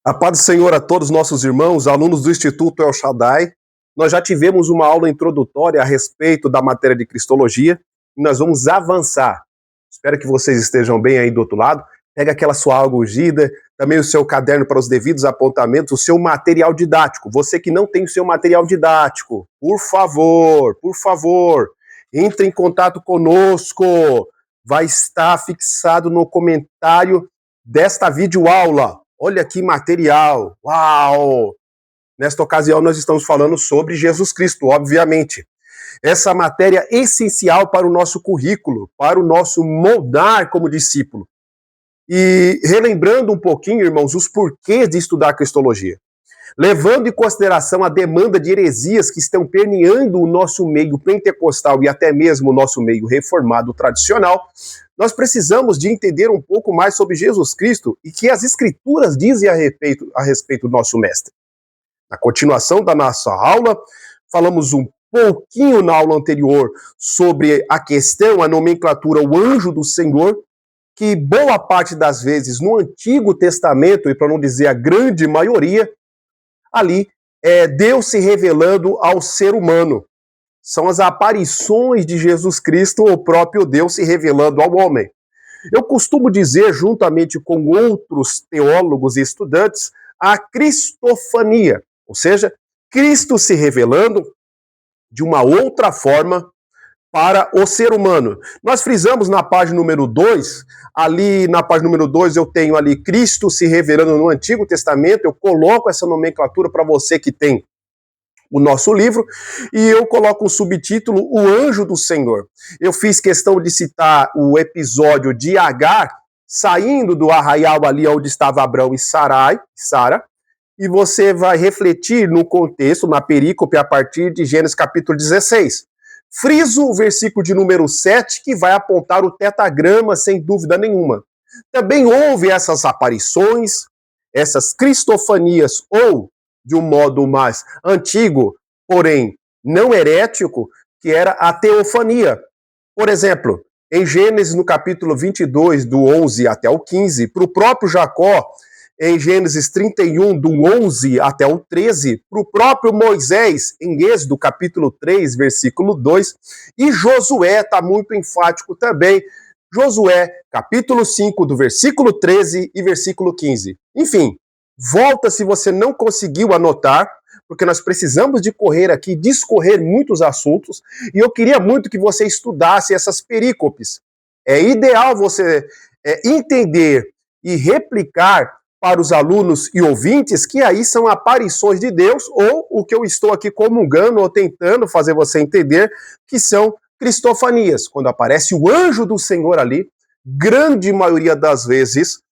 A paz do Senhor a todos os nossos irmãos, alunos do Instituto El Shaddai. Nós já tivemos uma aula introdutória a respeito da matéria de Cristologia e nós vamos avançar. Espero que vocês estejam bem aí do outro lado. Pega aquela sua água ungida, também o seu caderno para os devidos apontamentos, o seu material didático. Você que não tem o seu material didático, por favor, entre em contato conosco. Vai estar fixado no comentário desta videoaula. Olha que material! Uau! Nesta ocasião, nós estamos falando sobre Jesus Cristo, obviamente. Essa matéria é essencial para o nosso currículo, para o nosso moldar como discípulo. E relembrando um pouquinho, irmãos, os porquês de estudar cristologia. Levando em consideração a demanda de heresias que estão permeando o nosso meio pentecostal e até mesmo o nosso meio reformado tradicional, nós precisamos de entender um pouco mais sobre Jesus Cristo e que as Escrituras dizem a respeito do nosso Mestre. Na continuação da nossa aula, falamos um pouquinho na aula anterior sobre a questão, a nomenclatura, o anjo do Senhor, que boa parte das vezes no Antigo Testamento, e para não dizer a grande maioria, ali é Deus se revelando ao ser humano. São as aparições de Jesus Cristo, o próprio Deus se revelando ao homem. Eu costumo dizer, juntamente com outros teólogos e estudantes, a cristofania, ou seja, Cristo se revelando de uma outra forma para o ser humano. Nós frisamos na página número 2, ali na página número 2 eu tenho ali Cristo se revelando no Antigo Testamento, eu coloco essa nomenclatura para você que tem o nosso livro, e eu coloco um subtítulo, O Anjo do Senhor. Eu fiz questão de citar o episódio de Agar, saindo do arraial ali onde estava Abrão e Sara, e você vai refletir no contexto, na perícope, a partir de Gênesis capítulo 16. Friso o versículo de número 7, que vai apontar o tetagrama, sem dúvida nenhuma. Também houve essas aparições, essas cristofanias, ou, de um modo mais antigo, porém não herético, que era a teofania. Por exemplo, em Gênesis, no capítulo 22, do 11 até o 15, para o próprio Jacó, em Gênesis 31, do 11 até o 13, para o próprio Moisés, em Êxodo, capítulo 3, versículo 2, e Josué está muito enfático também, Josué, capítulo 5, do versículo 13 e versículo 15. Enfim, volta se você não conseguiu anotar, porque nós precisamos de correr aqui, discorrer muitos assuntos, e eu queria muito que você estudasse essas perícopes. É ideal você entender e replicar para os alunos e ouvintes que aí são aparições de Deus, ou o que eu estou aqui comungando ou tentando fazer você entender, que são cristofanias. Quando aparece o anjo do Senhor ali, grande maioria das vezes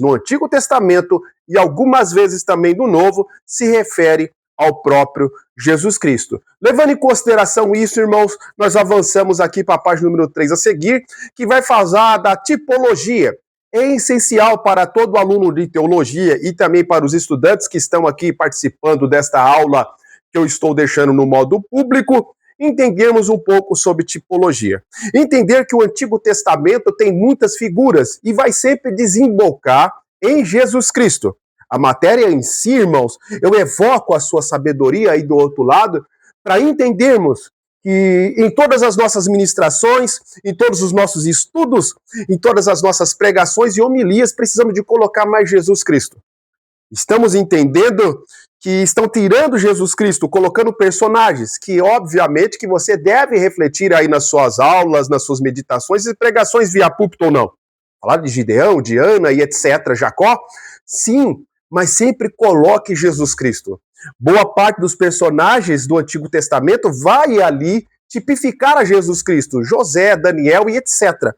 no Antigo Testamento e algumas vezes também no Novo, se refere ao próprio Jesus Cristo. Levando em consideração isso, irmãos, nós avançamos aqui para a página número 3 a seguir, que vai falar da tipologia. É essencial para todo aluno de teologia e também para os estudantes que estão aqui participando desta aula que eu estou deixando no modo público, entendermos um pouco sobre tipologia. Entender que o Antigo Testamento tem muitas figuras e vai sempre desembocar em Jesus Cristo. A matéria em si, irmãos, eu evoco a sua sabedoria aí do outro lado para entendermos que em todas as nossas ministrações, em todos os nossos estudos, em todas as nossas pregações e homilias, precisamos de colocar mais Jesus Cristo. Estamos entendendo que estão tirando Jesus Cristo, colocando personagens que, obviamente, que você deve refletir aí nas suas aulas, nas suas meditações e pregações via púlpito ou não. Falar de Gideão, de Ana e etc., Jacó, sim, mas sempre coloque Jesus Cristo. Boa parte dos personagens do Antigo Testamento vai ali tipificar a Jesus Cristo, José, Daniel e etc.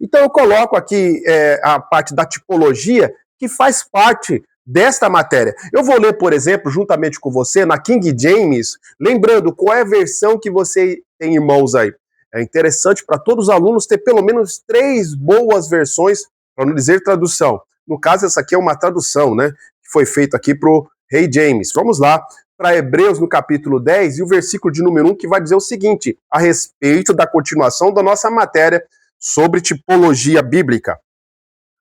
Então eu coloco aqui a parte da tipologia que faz parte desta matéria. Eu vou ler, por exemplo, juntamente com você, na King James, lembrando qual é a versão que você tem em mãos aí. É interessante para todos os alunos ter pelo menos 3 boas versões, para não dizer tradução. No caso, essa aqui é uma tradução, né? Que foi feita aqui para o Rei James. Vamos lá para Hebreus, no capítulo 10, e o versículo de número 1, que vai dizer o seguinte, a respeito da continuação da nossa matéria sobre tipologia bíblica.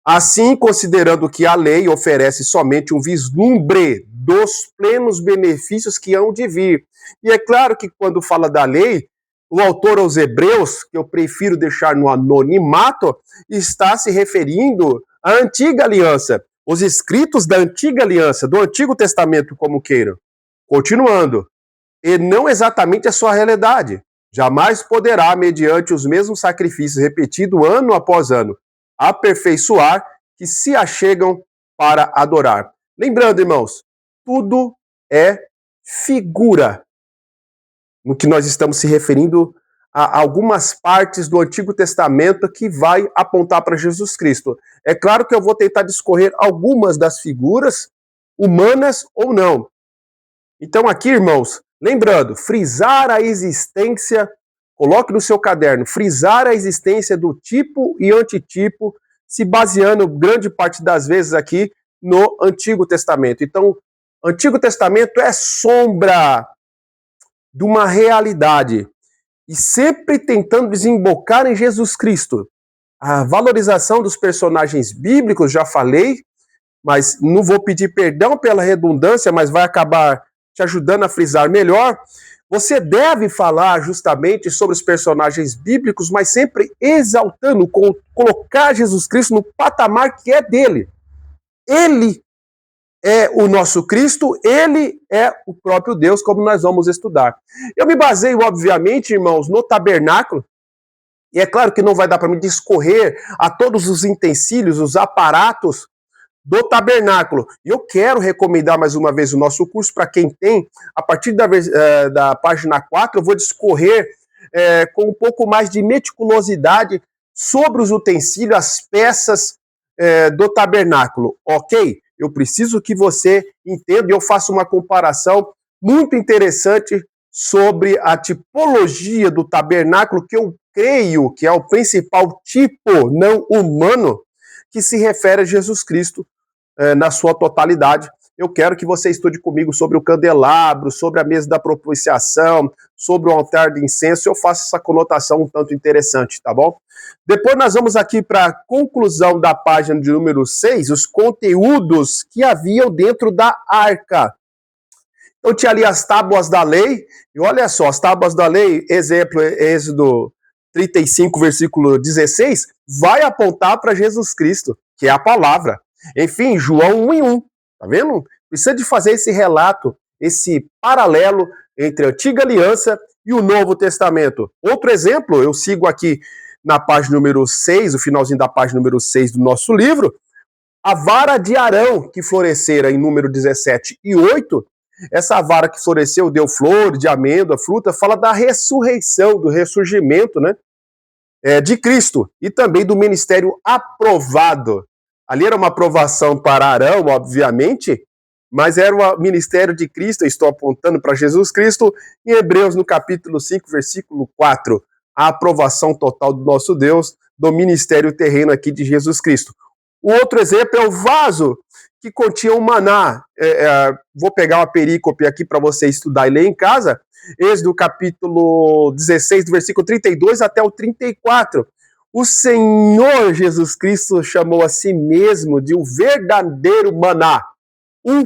Assim, considerando que a lei oferece somente um vislumbre dos plenos benefícios que hão de vir. E é claro que quando fala da lei, o autor aos Hebreus, que eu prefiro deixar no anonimato, está se referindo à antiga aliança, os escritos da antiga aliança, do Antigo Testamento, como queiram. Continuando, e não exatamente a sua realidade. Jamais poderá, mediante os mesmos sacrifícios repetidos ano após ano, aperfeiçoar que se achegam para adorar. Lembrando, irmãos, tudo é figura no que nós estamos se referindo a algumas partes do Antigo Testamento que vai apontar para Jesus Cristo. É claro que eu vou tentar discorrer algumas das figuras, humanas ou não. Então aqui, irmãos, lembrando, frisar a existência, coloque no seu caderno, frisar a existência do tipo e antitipo, se baseando grande parte das vezes aqui no Antigo Testamento. Então, Antigo Testamento é sombra de uma realidade e sempre tentando desembocar em Jesus Cristo. A valorização dos personagens bíblicos, já falei, mas não vou pedir perdão pela redundância, mas vai acabar te ajudando a frisar melhor. Você deve falar justamente sobre os personagens bíblicos, mas sempre exaltando, colocar Jesus Cristo no patamar que é dele. Ele é o nosso Cristo, ele é o próprio Deus, como nós vamos estudar. Eu me baseio, obviamente, irmãos, no tabernáculo, e é claro que não vai dar para me discorrer a todos os utensílios, os aparatos do tabernáculo. E eu quero recomendar mais uma vez o nosso curso para quem tem. A partir da página 4, eu vou discorrer com um pouco mais de meticulosidade sobre os utensílios, as peças do tabernáculo, ok? Eu preciso que você entenda e eu faço uma comparação muito interessante sobre a tipologia do tabernáculo, que eu creio que é o principal tipo não humano que se refere a Jesus Cristo na sua totalidade. Eu quero que você estude comigo sobre o candelabro, sobre a mesa da propiciação, sobre o altar de incenso. Eu faço essa conotação um tanto interessante, tá bom? Depois nós vamos aqui para a conclusão da página de número 6, os conteúdos que haviam dentro da arca. Então tinha ali as tábuas da lei, e olha só, as tábuas da lei, exemplo, Êxodo 35, versículo 16, vai apontar para Jesus Cristo, que é a palavra. Enfim, João 1 em 1, tá vendo? Precisa de fazer esse relato, esse paralelo entre a Antiga Aliança e o Novo Testamento. Outro exemplo, eu sigo aqui na página número 6, o finalzinho da página número 6 do nosso livro, a vara de Arão, que florescera em número 17 e 8, essa vara que floresceu, deu flor, de amêndoa, fruta, fala da ressurreição, do ressurgimento, né, de Cristo, e também do ministério aprovado. Ali era uma aprovação para Arão, obviamente, mas era o ministério de Cristo, eu estou apontando para Jesus Cristo, em Hebreus, no capítulo 5, versículo 4, a aprovação total do nosso Deus, do ministério terreno aqui de Jesus Cristo. O outro exemplo é o vaso que continha o maná. Vou pegar uma perícope aqui para você estudar e ler em casa, Êxodo capítulo 16, do versículo 32 até o 34. O Senhor Jesus Cristo chamou a si mesmo de o verdadeiro maná, um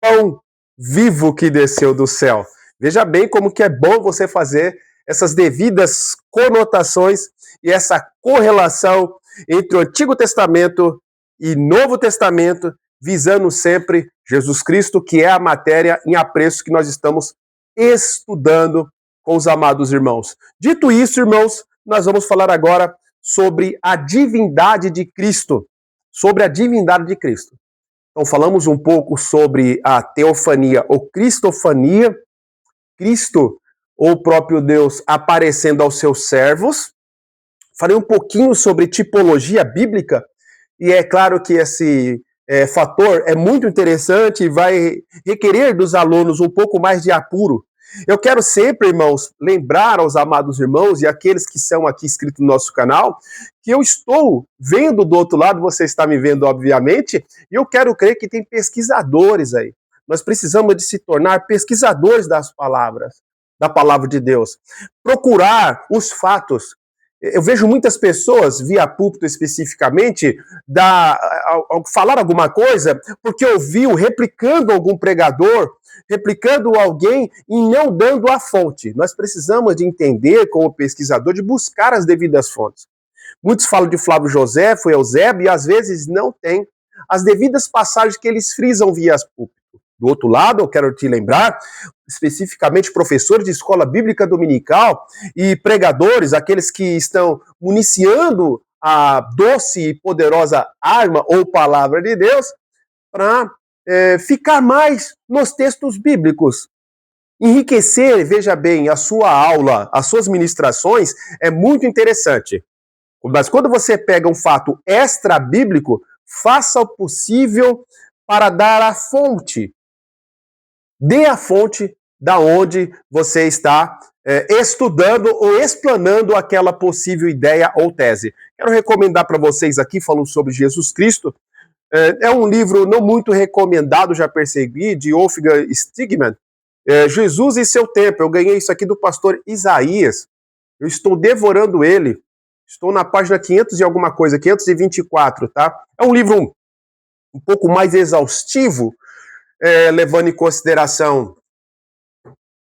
pão vivo que desceu do céu. Veja bem como que é bom você fazer essas devidas conotações e essa correlação entre o Antigo Testamento e Novo Testamento, visando sempre Jesus Cristo, que é a matéria em apreço que nós estamos estudando com os amados irmãos. Dito isso, irmãos, nós vamos falar agora sobre a divindade de Cristo. Sobre a divindade de Cristo. Então, falamos um pouco sobre a teofania ou cristofania, Cristo, ou o próprio Deus, aparecendo aos seus servos. Falei um pouquinho sobre tipologia bíblica, e é claro que esse fator é muito interessante e vai requerer dos alunos um pouco mais de apuro. Eu quero sempre, irmãos, lembrar aos amados irmãos e aqueles que são aqui inscritos no nosso canal, que eu estou vendo do outro lado, você está me vendo, obviamente, e eu quero crer que tem pesquisadores aí. Nós precisamos de se tornar pesquisadores das palavras, da palavra de Deus. Procurar os fatos. Eu vejo muitas pessoas, via púlpito especificamente, falar alguma coisa porque ouviu replicando algum pregador, replicando alguém e não dando a fonte. Nós precisamos de entender, como pesquisador, de buscar as devidas fontes. Muitos falam de Flávio Josefo, Eusébio, e às vezes não tem as devidas passagens que eles frisam via púlpito. Do outro lado, eu quero te lembrar, especificamente professores de escola bíblica dominical e pregadores, aqueles que estão municiando a doce e poderosa arma ou palavra de Deus, para ficar mais nos textos bíblicos. Enriquecer, veja bem, a sua aula, as suas ministrações é muito interessante. Mas quando você pega um fato extra-bíblico, faça o possível para dar a fonte. Dê a fonte da onde você está estudando ou explanando aquela possível ideia ou tese. Quero recomendar para vocês aqui, falando sobre Jesus Cristo, é um livro não muito recomendado, já percebi, de Wolfgang Stigman, Jesus e seu tempo. Eu ganhei isso aqui do pastor Isaías. Eu estou devorando ele. Estou na página 500 e alguma coisa, 524, tá? É um livro um pouco mais exaustivo, levando em consideração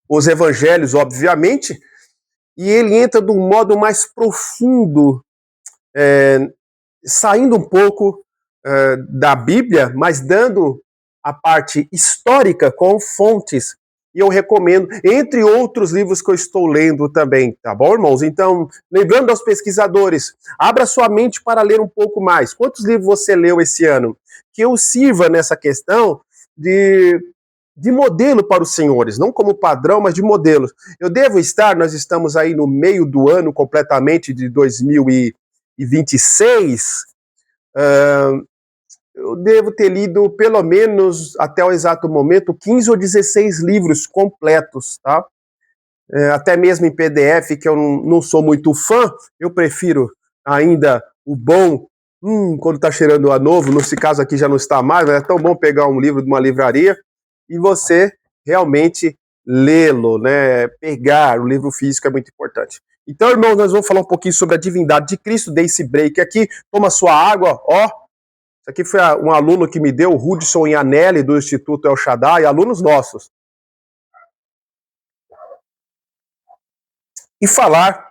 os evangelhos, obviamente, e ele entra de um modo mais profundo, saindo um pouco da Bíblia, mas dando a parte histórica com fontes. E eu recomendo, entre outros livros que eu estou lendo também, tá bom, irmãos? Então, lembrando aos pesquisadores, abra sua mente para ler um pouco mais. Quantos livros você leu esse ano? Que eu sirva nessa questão de modelo para os senhores, não como padrão, mas de modelo. Eu devo estar, nós estamos aí no meio do ano completamente de 2026, eu devo ter lido pelo menos até o exato momento 15 ou 16 livros completos, tá? Até mesmo em PDF, que eu não sou muito fã, eu prefiro ainda o bom, quando tá cheirando a novo, nesse caso aqui já não está mais, mas é tão bom pegar um livro de uma livraria e você realmente lê-lo, né? Pegar o livro físico é muito importante. Então, irmãos, nós vamos falar um pouquinho sobre a divindade de Cristo, dei esse break aqui, toma sua água, ó. Isso aqui foi um aluno que me deu, o Hudson Ianelli, do Instituto El Shaddai, alunos nossos. E falar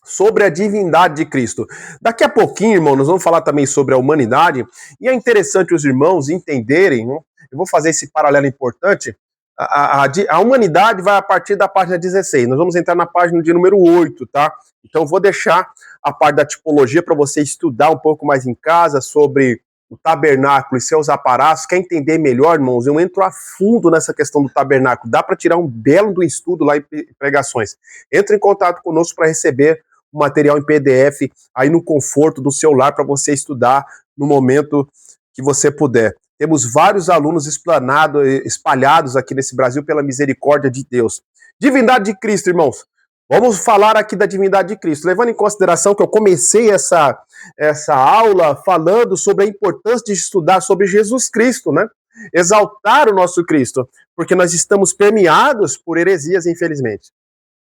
sobre a divindade de Cristo. Daqui a pouquinho, irmão, nós vamos falar também sobre a humanidade, e é interessante os irmãos entenderem, né? Eu vou fazer esse paralelo importante, a humanidade vai a partir da página 16, nós vamos entrar na página de número 8, tá? Então vou deixar a parte da tipologia para você estudar um pouco mais em casa sobre o tabernáculo e seus aparatos. Quer entender melhor, irmãos? Eu entro a fundo nessa questão do tabernáculo. Dá para tirar um belo do estudo lá em pregações. Entre em contato conosco para receber o material em PDF aí no conforto do seu lar para você estudar no momento que você puder. Temos vários alunos espalhados aqui nesse Brasil pela misericórdia de Deus. Divindade de Cristo, irmãos. Vamos falar aqui da divindade de Cristo, levando em consideração que eu comecei essa aula falando sobre a importância de estudar sobre Jesus Cristo, né? Exaltar o nosso Cristo, porque nós estamos permeados por heresias, infelizmente.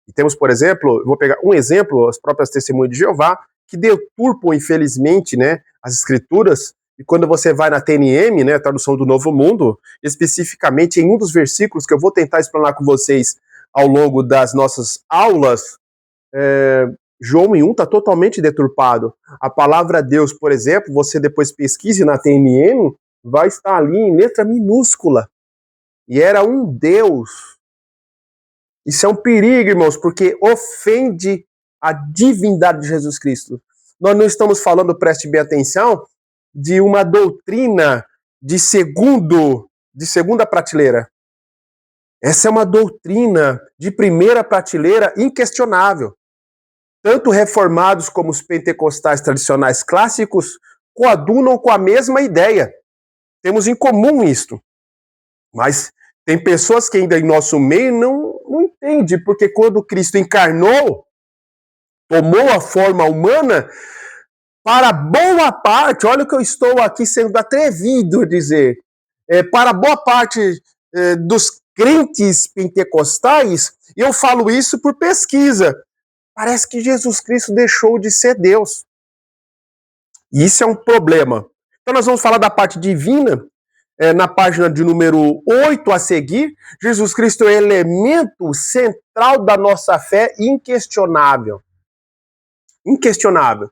E temos, por exemplo, eu vou pegar um exemplo, as próprias testemunhas de Jeová, que deturpam, infelizmente, né, as escrituras, e quando você vai na TNM, né, tradução do Novo Mundo, especificamente em um dos versículos que eu vou tentar explanar com vocês ao longo das nossas aulas, João 1 está totalmente deturpado. A palavra Deus, por exemplo, você depois pesquise na TNM, vai estar ali em letra minúscula. E era um Deus. Isso é um perigo, irmãos, porque ofende a divindade de Jesus Cristo. Nós não estamos falando, preste bem atenção, de uma doutrina de segunda prateleira. Essa é uma doutrina de primeira prateleira inquestionável. Tanto reformados como os pentecostais tradicionais clássicos coadunam com a mesma ideia. Temos em comum isto. Mas tem pessoas que ainda em nosso meio não entendem, porque quando Cristo encarnou, tomou a forma humana, para boa parte, olha o que eu estou aqui sendo atrevido a dizer, para boa parte dos crentes pentecostais, eu falo isso por pesquisa. Parece que Jesus Cristo deixou de ser Deus. E isso é um problema. Então nós vamos falar da parte divina, na página de número 8 a seguir. Jesus Cristo é elemento central da nossa fé, inquestionável. Inquestionável.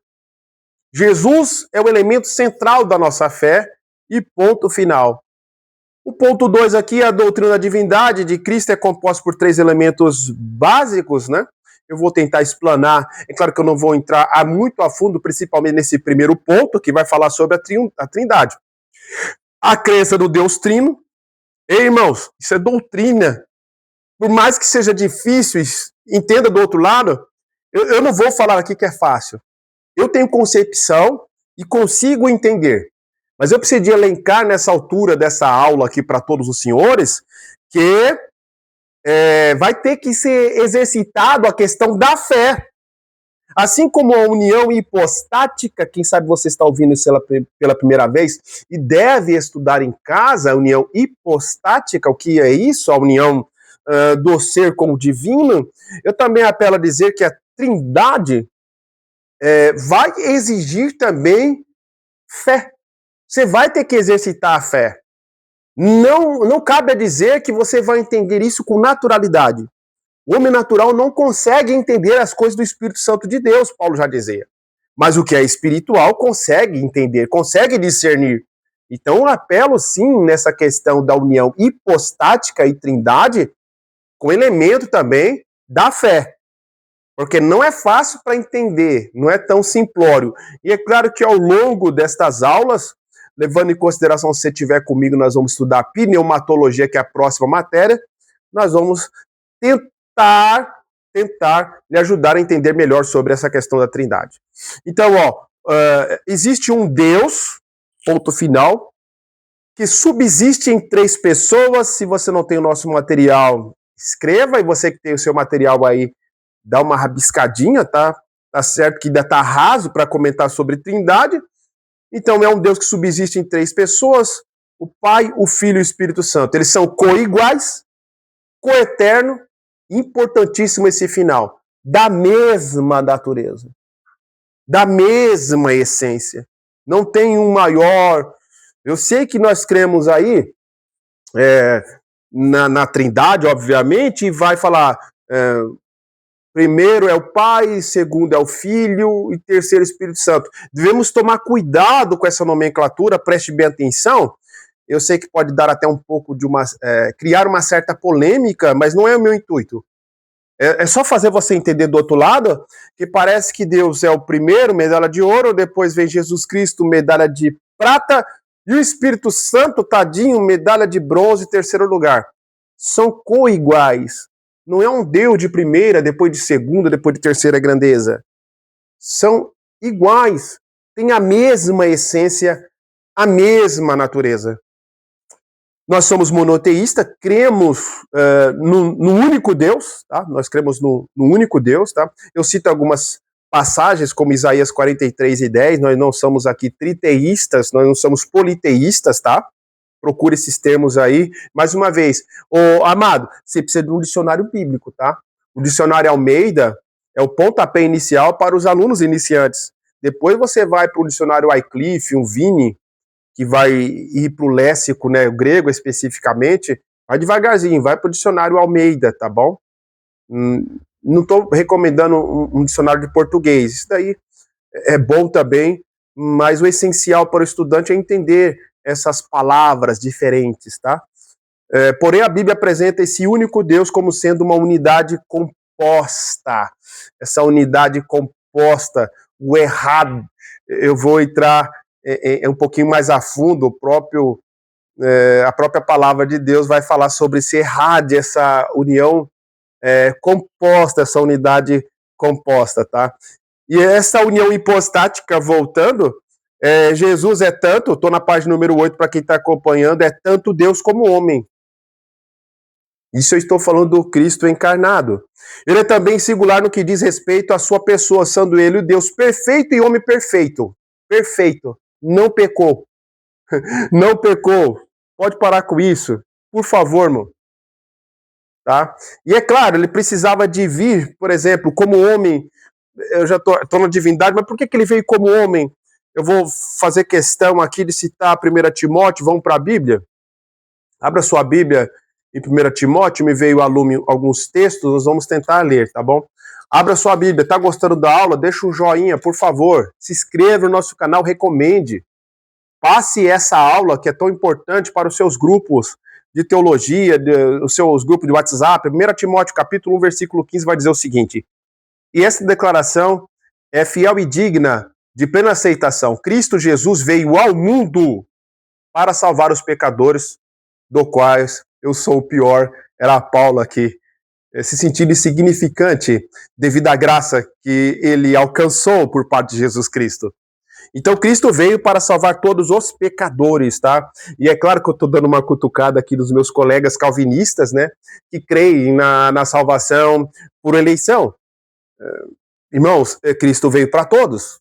Jesus é o elemento central da nossa fé e ponto final. O ponto 2 aqui, a doutrina da divindade de Cristo é composta por 3 elementos básicos, né? Eu vou tentar explanar. É claro que eu não vou entrar muito a fundo, principalmente nesse primeiro ponto, que vai falar sobre a trindade. A crença do Deus Trino. Ei, irmãos, isso é doutrina. Por mais que seja difícil, entenda do outro lado, eu não vou falar aqui que é fácil. Eu tenho concepção e consigo entender. Mas eu preciso de elencar nessa altura dessa aula aqui para todos os senhores que vai ter que ser exercitado a questão da fé. Assim como a união hipostática, quem sabe você está ouvindo isso pela primeira vez e deve estudar em casa a união hipostática, o que é isso? A união do ser com o divino. Eu também apelo a dizer que a trindade vai exigir também fé. Você vai ter que exercitar a fé. Não cabe a dizer que você vai entender isso com naturalidade. O homem natural não consegue entender as coisas do Espírito Santo de Deus, Paulo já dizia. Mas o que é espiritual consegue entender, consegue discernir. Então eu apelo sim nessa questão da união hipostática e trindade com elemento também da fé. Porque não é fácil para entender, não é tão simplório. E é claro que ao longo destas aulas, levando em consideração se você estiver comigo, nós vamos estudar pneumatologia, que é a próxima matéria, nós vamos tentar lhe ajudar a entender melhor sobre essa questão da trindade. Então, existe um Deus, ponto final, que subsiste em 3 pessoas. Se você não tem o nosso material, escreva, e você que tem o seu material aí, dá uma rabiscadinha, tá? Tá certo que ainda tá raso para comentar sobre trindade. Então é um Deus que subsiste em 3 pessoas, o Pai, o Filho e o Espírito Santo. Eles são coiguais, coeterno, importantíssimo esse final, da mesma natureza, da mesma essência. Não tem um maior. Eu sei que nós cremos aí na trindade, obviamente, e vai falar primeiro é o Pai, segundo é o Filho e terceiro é o Espírito Santo. Devemos tomar cuidado com essa nomenclatura, preste bem atenção. Eu sei que pode dar até um pouco de criar uma certa polêmica, mas não é o meu intuito. É só fazer você entender do outro lado que parece que Deus é o primeiro, medalha de ouro, depois vem Jesus Cristo, medalha de prata, e o Espírito Santo, tadinho, medalha de bronze, terceiro lugar. São coiguais. Não é um Deus de primeira, depois de segunda, depois de terceira grandeza. São iguais. Têm a mesma essência, a mesma natureza. Nós somos monoteístas, cremos no único Deus, tá? Nós cremos no único Deus, tá? Eu cito algumas passagens, como Isaías 43:10, nós não somos aqui triteístas, nós não somos politeístas, tá? Procure esses termos aí. Mais uma vez, amado, você precisa de um dicionário bíblico, tá? O dicionário Almeida é o pontapé inicial para os alunos iniciantes. Depois você vai para o dicionário Wycliffe, um Vini, que vai ir para o léxico, né, o grego especificamente. Vai devagarzinho, vai para o dicionário Almeida, tá bom? Não estou recomendando um dicionário de português. Isso daí é bom também, mas o essencial para o estudante é entender essas palavras diferentes, tá? Porém, a Bíblia apresenta esse único Deus como sendo uma unidade composta. Essa unidade composta, o errado, eu vou entrar um pouquinho mais a fundo, a própria palavra de Deus vai falar sobre esse errado, essa união composta, essa unidade composta, tá? E essa união hipostática, voltando, Jesus é tanto, estou na página número 8 para quem está acompanhando, é tanto Deus como homem. Isso eu estou falando do Cristo encarnado. Ele é também singular no que diz respeito à sua pessoa, sendo ele o Deus perfeito e homem perfeito. Perfeito. Não pecou. Não pecou. Pode parar com isso. Por favor, irmão. tá? E é claro, ele precisava de vir, por exemplo, como homem. Eu já tô na divindade, mas por que ele veio como homem? Eu vou fazer questão aqui de citar 1 Timóteo, vamos para a Bíblia? Abra sua Bíblia em 1 Timóteo, me veio a lume alguns textos, nós vamos tentar ler, tá bom? Abra sua Bíblia, tá gostando da aula? Deixa um joinha, por favor. Se inscreva no nosso canal, recomende. Passe essa aula que é tão importante para os seus grupos de teologia, os seus grupos de WhatsApp. 1 Timóteo, capítulo 1, versículo 15, vai dizer o seguinte: e essa declaração é fiel e digna de plena aceitação. Cristo Jesus veio ao mundo para salvar os pecadores, do quais eu sou o pior. Era a Paula aqui, se sentindo insignificante devido à graça que ele alcançou por parte de Jesus Cristo. Então, Cristo veio para salvar todos os pecadores, tá? E é claro que eu estou dando uma cutucada aqui dos meus colegas calvinistas, né? Que creem na salvação por eleição. Irmãos, Cristo veio para todos.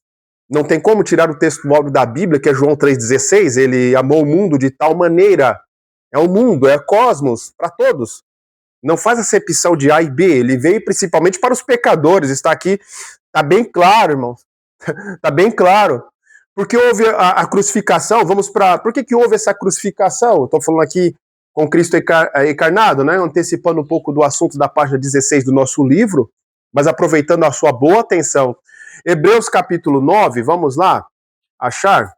Não tem como tirar o texto óbvio da Bíblia, que é João 3,16. Ele amou o mundo de tal maneira. É o mundo, é o cosmos, para todos. Não faz acepção de A e B. Ele veio principalmente para os pecadores. Está aqui, está bem claro, irmãos. Está bem claro. Porque houve a crucificação, vamos para... Por que houve essa crucificação? Estou falando aqui com Cristo encarnado, né? Antecipando um pouco do assunto da página 16 do nosso livro, mas aproveitando a sua boa atenção. Hebreus capítulo 9, vamos lá achar?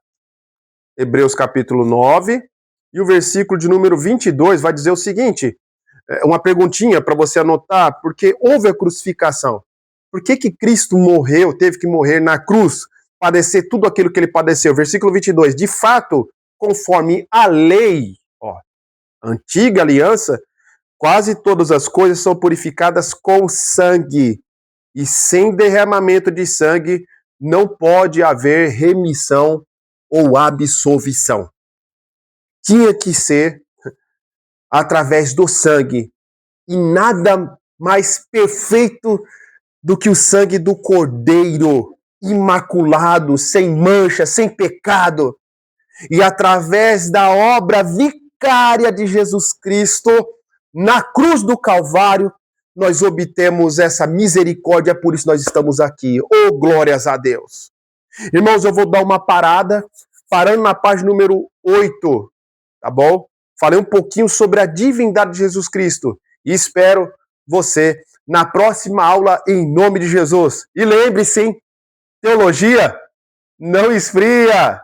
Hebreus capítulo 9, e o versículo de número 22 vai dizer o seguinte, uma perguntinha para você anotar, porque houve a crucificação. Por que Cristo morreu, teve que morrer na cruz, padecer tudo aquilo que ele padeceu? Versículo 22, de fato, conforme a lei, ó, antiga aliança, quase todas as coisas são purificadas com sangue, e sem derramamento de sangue não pode haver remissão ou absolvição. Tinha que ser através do sangue, e nada mais perfeito do que o sangue do Cordeiro, imaculado, sem mancha, sem pecado. E através da obra vicária de Jesus Cristo, na cruz do Calvário, nós obtemos essa misericórdia, por isso nós estamos aqui. Oh, glórias a Deus! Irmãos, eu vou dar uma parada, parando na página número 8, tá bom? Falei um pouquinho sobre a divindade de Jesus Cristo e espero você na próxima aula em nome de Jesus. E lembre-se, teologia não esfria!